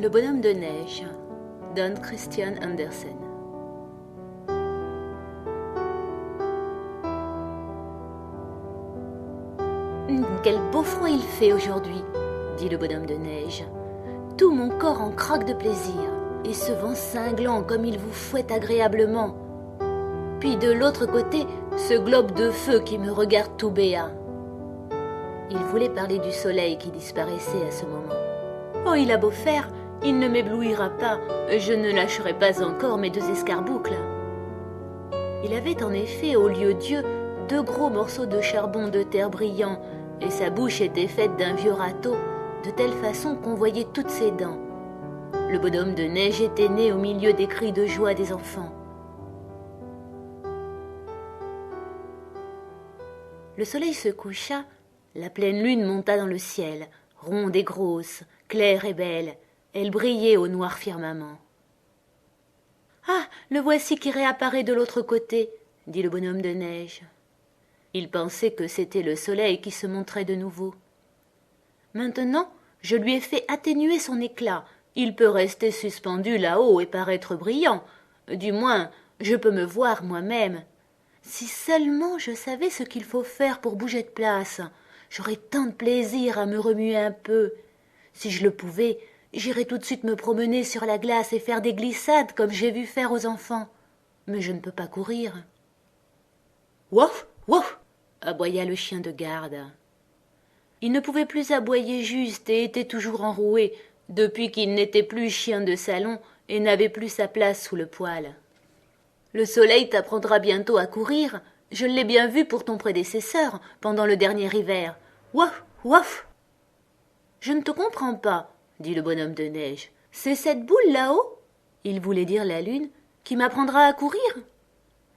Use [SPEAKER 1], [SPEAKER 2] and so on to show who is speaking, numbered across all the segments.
[SPEAKER 1] Le bonhomme de neige d'Hans Christian Andersen. Quel beau froid il fait aujourd'hui, dit le bonhomme de neige. Tout mon corps en craque de plaisir, et ce vent cinglant comme il vous fouette agréablement. Puis de l'autre côté, ce globe de feu qui me regarde tout béat. Il voulait parler du soleil qui disparaissait à ce moment. Oh, il a beau faire, il ne m'éblouira pas, je ne lâcherai pas encore mes 2 escarboucles. Il avait en effet au lieu d'yeux 2 gros morceaux de charbon de terre brillants, et sa bouche était faite d'un vieux râteau, de telle façon qu'on voyait toutes ses dents. Le bonhomme de neige était né au milieu des cris de joie des enfants. Le soleil se coucha, la pleine lune monta dans le ciel, ronde et grosse, claire et belle, elle brillait au noir firmament. « Ah, le voici qui réapparaît de l'autre côté, » dit le bonhomme de neige. Il pensait que c'était le soleil qui se montrait de nouveau. « Maintenant, je lui ai fait atténuer son éclat. Il peut rester suspendu là-haut et paraître brillant. Du moins, je peux me voir moi-même. Si seulement je savais ce qu'il faut faire pour bouger de place, j'aurais tant de plaisir à me remuer un peu. Si je le pouvais, j'irais tout de suite me promener sur la glace et faire des glissades comme j'ai vu faire aux enfants. Mais je ne peux pas courir. »« Wouf, wouf !» aboya le chien de garde. Il ne pouvait plus aboyer juste et était toujours enroué, depuis qu'il n'était plus chien de salon et n'avait plus sa place sous le poêle. « Le soleil t'apprendra bientôt à courir. Je l'ai bien vu pour ton prédécesseur pendant le dernier hiver. Wouf, wouf !»« Je ne te comprends pas, » dit le bonhomme de neige. « C'est cette boule là-haut, » il voulait dire la lune, « qui m'apprendra à courir.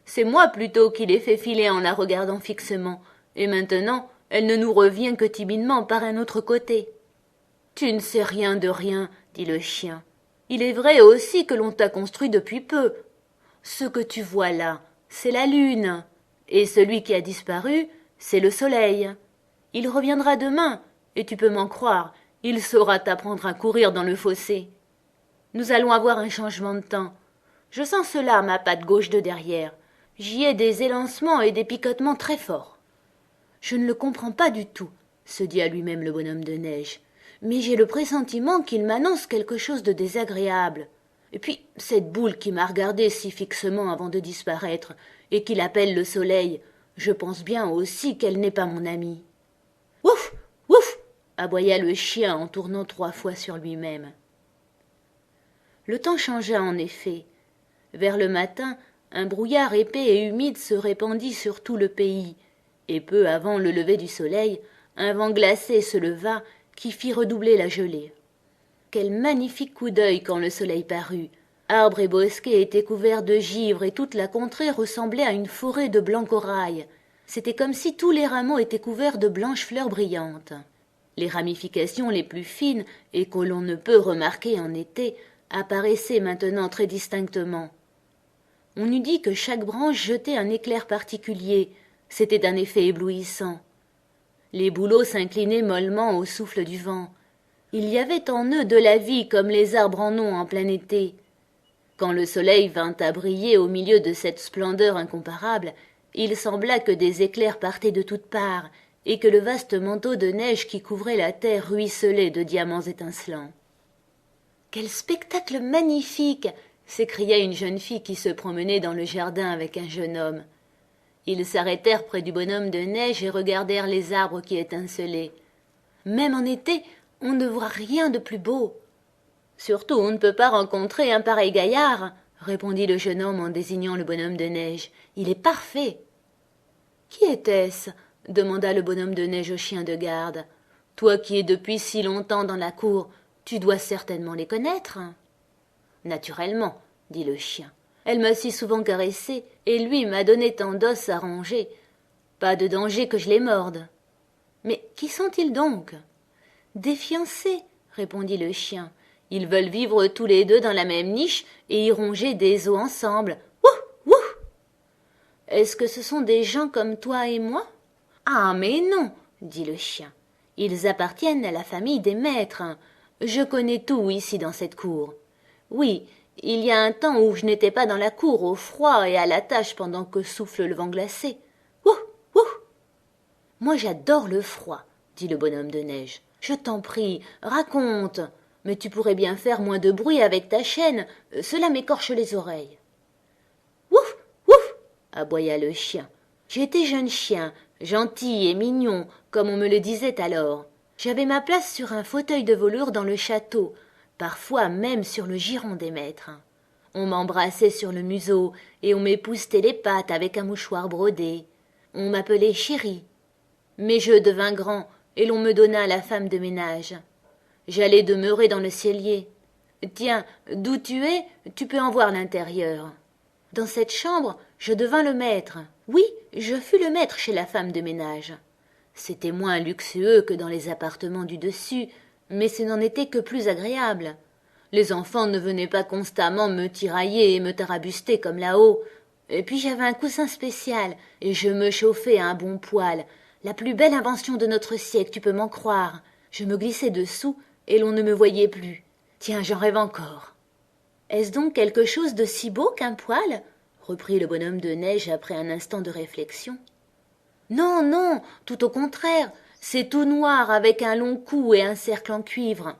[SPEAKER 1] C'est moi plutôt qui l'ai fait filer en la regardant fixement, et maintenant elle ne nous revient que timidement par un autre côté. »« Tu ne sais rien de rien, » dit le chien. « Il est vrai aussi que l'on t'a construit depuis peu. Ce que tu vois là, c'est la lune, et celui qui a disparu, c'est le soleil. Il reviendra demain, et tu peux m'en croire, il saura t'apprendre à courir dans le fossé. Nous allons avoir un changement de temps. Je sens cela à ma patte gauche de derrière. J'y ai des élancements et des picotements très forts. Je ne le comprends pas du tout, se dit à lui-même le bonhomme de neige, mais j'ai le pressentiment qu'il m'annonce quelque chose de désagréable. Et puis, cette boule qui m'a regardé si fixement avant de disparaître, et qui l'appelle le soleil, je pense bien aussi qu'elle n'est pas mon amie. « Ouf, ouf !» aboya le chien en tournant 3 fois sur lui-même. Le temps changea en effet. Vers le matin, un brouillard épais et humide se répandit sur tout le pays, et peu avant le lever du soleil, un vent glacé se leva qui fit redoubler la gelée. Quel magnifique coup d'œil quand le soleil parut! Arbres et bosquets étaient couverts de givre et toute la contrée ressemblait à une forêt de blanc corail. C'était comme si tous les rameaux étaient couverts de blanches fleurs brillantes. Les ramifications les plus fines, et que l'on ne peut remarquer en été, apparaissaient maintenant très distinctement. On eût dit que chaque branche jetait un éclair particulier. C'était d'un effet éblouissant. Les bouleaux s'inclinaient mollement au souffle du vent. Il y avait en eux de la vie comme les arbres en ont en plein été. Quand le soleil vint à briller au milieu de cette splendeur incomparable, il sembla que des éclairs partaient de toutes parts et que le vaste manteau de neige qui couvrait la terre ruisselait de diamants étincelants. « Quel spectacle magnifique !» s'écria une jeune fille qui se promenait dans le jardin avec un jeune homme. Ils s'arrêtèrent près du bonhomme de neige et regardèrent les arbres qui étincelaient. Même en été, on ne voit rien de plus beau. Surtout, on ne peut pas rencontrer un pareil gaillard, répondit le jeune homme en désignant le bonhomme de neige. Il est parfait. Qui était-ce? Demanda le bonhomme de neige au chien de garde. Toi qui es depuis si longtemps dans la cour, tu dois certainement les connaître. Naturellement, dit le chien. Elle m'a si souvent caressé, et lui m'a donné tant d'os à ronger. Pas de danger que je les morde. Mais qui sont-ils donc? Des fiancés, répondit le chien. Ils veulent vivre tous les 2 dans la même niche et y ronger des os ensemble. Ouf, ouf! Est-ce que ce sont des gens comme toi et moi? Ah, mais non, dit le chien. Ils appartiennent à la famille des maîtres. Je connais tout ici dans cette cour. Oui, il y a un temps où je n'étais pas dans la cour au froid et à la tâche pendant que souffle le vent glacé. Ouh, ouh. Moi j'adore le froid, dit le bonhomme de neige. Je t'en prie, raconte. Mais tu pourrais bien faire moins de bruit avec ta chaîne, cela m'écorche les oreilles. Ouf, ouf, aboya le chien. J'étais jeune chien, gentil et mignon, comme on me le disait alors. J'avais ma place sur un fauteuil de velours dans le château, parfois même sur le giron des maîtres. On m'embrassait sur le museau et on m'époussetait les pattes avec un mouchoir brodé. On m'appelait chérie. Mais je devins grand et l'on me donna la femme de ménage. J'allais demeurer dans le cellier. Tiens, d'où tu es, tu peux en voir l'intérieur. Dans cette chambre, je devins le maître. Oui, je fus le maître chez la femme de ménage. C'était moins luxueux que dans les appartements du dessus, mais ce n'en était que plus agréable. Les enfants ne venaient pas constamment me tirailler et me tarabuster comme là-haut. Et puis j'avais un coussin spécial, et je me chauffais à un bon poêle. La plus belle invention de notre siècle, tu peux m'en croire. Je me glissais dessous, et l'on ne me voyait plus. Tiens, j'en rêve encore. Est-ce donc quelque chose de si beau qu'un poêle? Reprit le bonhomme de neige après un instant de réflexion. Non, non, tout au contraire, c'est tout noir avec un long cou et un cercle en cuivre.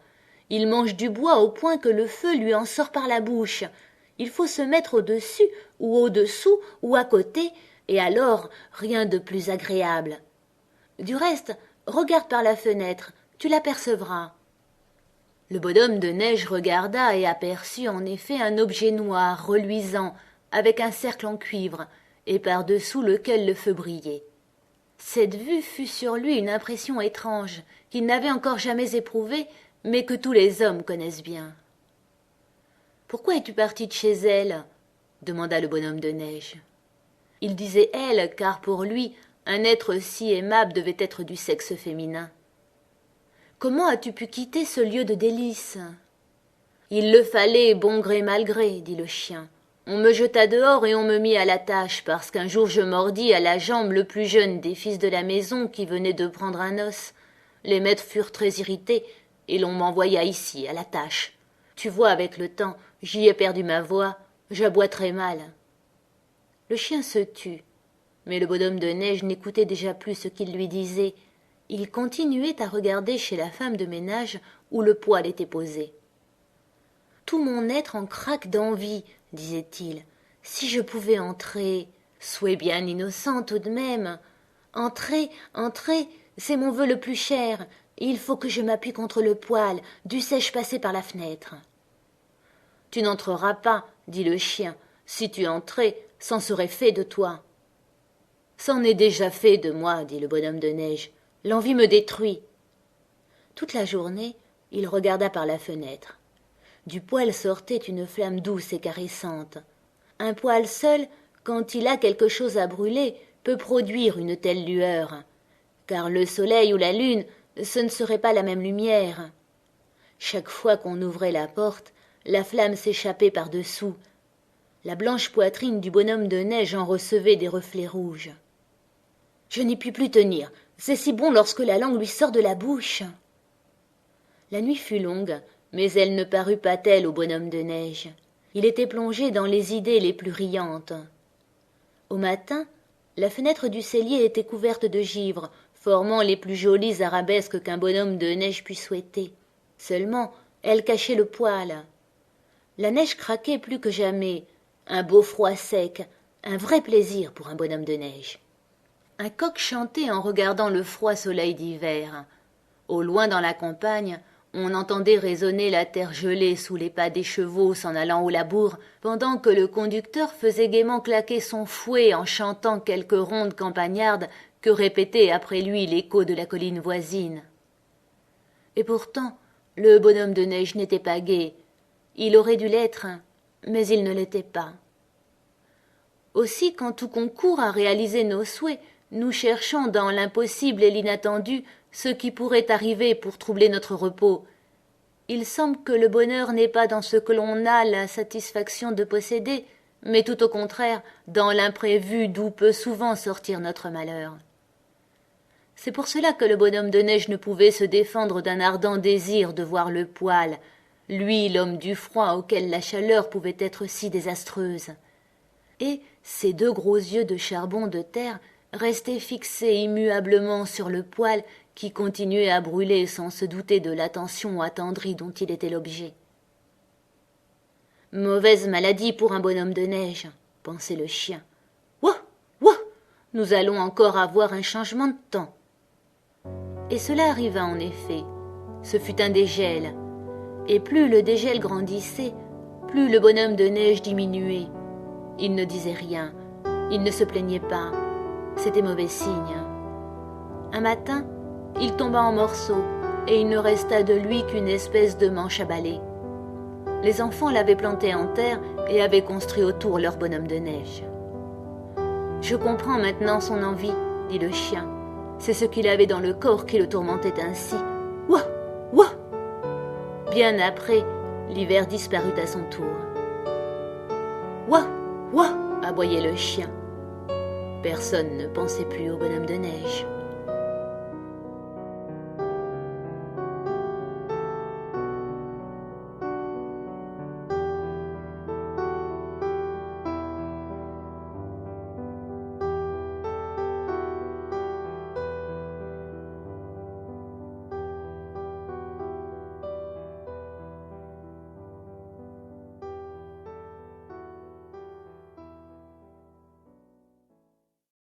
[SPEAKER 1] Il mange du bois au point que le feu lui en sort par la bouche. Il faut se mettre au-dessus, ou au-dessous, ou à côté, et alors rien de plus agréable. Du reste, regarde par la fenêtre, tu l'apercevras. Le bonhomme de neige regarda et aperçut en effet un objet noir, reluisant, avec un cercle en cuivre, et par-dessous lequel le feu brillait. Cette vue fut sur lui une impression étrange, qu'il n'avait encore jamais éprouvée, mais que tous les hommes connaissent bien. « Pourquoi es-tu parti de chez elle ?» demanda le bonhomme de neige. Il disait « elle » car pour lui, un être si aimable devait être du sexe féminin. « Comment as-tu pu quitter ce lieu de délices ?»« Il le fallait, bon gré mal gré, » dit le chien. On me jeta dehors et on me mit à la tâche, parce qu'un jour je mordis à la jambe le plus jeune des fils de la maison qui venait de prendre un os. Les maîtres furent très irrités, et l'on m'envoya ici, à la tâche. Tu vois, avec le temps, j'y ai perdu ma voix, j'aboie très mal. Le chien se tut, mais le bonhomme de neige n'écoutait déjà plus ce qu'il lui disait. Il continuait à regarder chez la femme de ménage où le poêle était posé. Tout mon être en craque d'envie, disait-il. Si je pouvais entrer, sois bien innocent tout de même. Entrer, entrer, c'est mon vœu le plus cher. Il faut que je m'appuie contre le poêle, dussé-je passer par la fenêtre. Tu n'entreras pas, dit le chien. Si tu entrais, c'en serait fait de toi. C'en est déjà fait de moi, dit le bonhomme de neige. L'envie me détruit. Toute la journée, il regarda par la fenêtre. Du poêle sortait une flamme douce et caressante. Un poêle seul, quand il a quelque chose à brûler, peut produire une telle lueur, car le soleil ou la lune, ce ne serait pas la même lumière. Chaque fois qu'on ouvrait la porte, la flamme s'échappait par-dessous. La blanche poitrine du bonhomme de neige en recevait des reflets rouges. Je n'y puis plus tenir, c'est si bon lorsque la langue lui sort de la bouche. La nuit fut longue, mais elle ne parut pas telle au bonhomme de neige. Il était plongé dans les idées les plus riantes. Au matin, la fenêtre du cellier était couverte de givre, formant les plus jolies arabesques qu'un bonhomme de neige pût souhaiter. Seulement, elle cachait le poêle. La neige craquait plus que jamais. Un beau froid sec, un vrai plaisir pour un bonhomme de neige. Un coq chantait en regardant le froid soleil d'hiver. Au loin dans la campagne, on entendait résonner la terre gelée sous les pas des chevaux s'en allant au labour, pendant que le conducteur faisait gaiement claquer son fouet en chantant quelques rondes campagnardes que répétait après lui l'écho de la colline voisine. Et pourtant, le bonhomme de neige n'était pas gai. Il aurait dû l'être, mais il ne l'était pas. Aussi, quand tout concourt à réaliser nos souhaits, nous cherchons dans l'impossible et l'inattendu ce qui pourrait arriver pour troubler notre repos. Il semble que le bonheur n'est pas dans ce que l'on a la satisfaction de posséder, mais tout au contraire dans l'imprévu d'où peut souvent sortir notre malheur. C'est pour cela que le bonhomme de neige ne pouvait se défendre d'un ardent désir de voir le poêle, lui l'homme du froid auquel la chaleur pouvait être si désastreuse. Et ses deux gros yeux de charbon de terre restaient fixés immuablement sur le poêle qui continuait à brûler sans se douter de l'attention attendrie dont il était l'objet. Mauvaise maladie pour un bonhomme de neige, pensait le chien. Ouah, ouah, nous allons encore avoir un changement de temps. Et cela arriva en effet. Ce fut un dégel. Et plus le dégel grandissait, plus le bonhomme de neige diminuait. Il ne disait rien, il ne se plaignait pas. C'était mauvais signe. Un matin, il tomba en morceaux, et il ne resta de lui qu'une espèce de manche à balai. Les enfants l'avaient planté en terre et avaient construit autour leur bonhomme de neige. « Je comprends maintenant son envie, » dit le chien. « C'est ce qu'il avait dans le corps qui le tourmentait ainsi. Ouah, ouah !» Bien après, l'hiver disparut à son tour. « Ouah, ouah !» aboyait le chien. Personne ne pensait plus au bonhomme de neige.